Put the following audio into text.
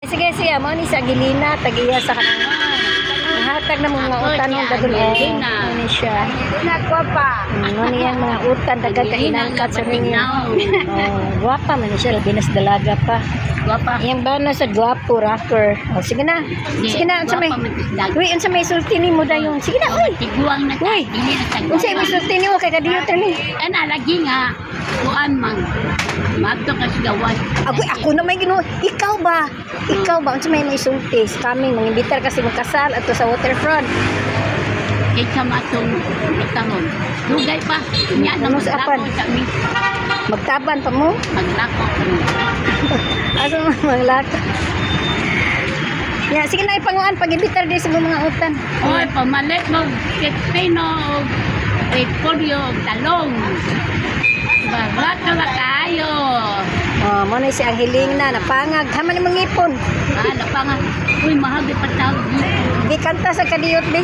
Sige siya mo ni sa Gilina tagiya sa kanang hatag na mga utan ng dadul ni siya. Nagwa pa. Mo ni ang mga utan dagang kainangkat sa niya. Guwapa man ni siya binas dalaga pa. Guwapa. Yang bana sa guwapo rocker. Oh, sige na. Sige na unsa may. Uy, unsa may sulti nimo dayon. Sige na, uy. Tiguang na Uy. dili na sa Unsa may sulti nimo kay kadiyo ni. ana lagi nga kuan man. Magto ka sa gawan. Ako na may gino. Ikaw ba? Ikaw ba unsa may sulti? Coming mangibitar kasi magkasal ato sa waterfront. Kay kamatong itamon. Dugay pa. Nya na Ano sa apan? sa mi. Magtaban pa mo? Maglako. Asa mo maglaka? Ya, sige na ipanguan pagibitar di sa mga utan. Oy, pamalit mo pino polio talong. Baglaka ba kayo? Oh, mo na si ang hiling na napangag. Haman ni mangipon. Ano pa nga? Uy, mahal di patawag. Di kanta sa kadiyot di.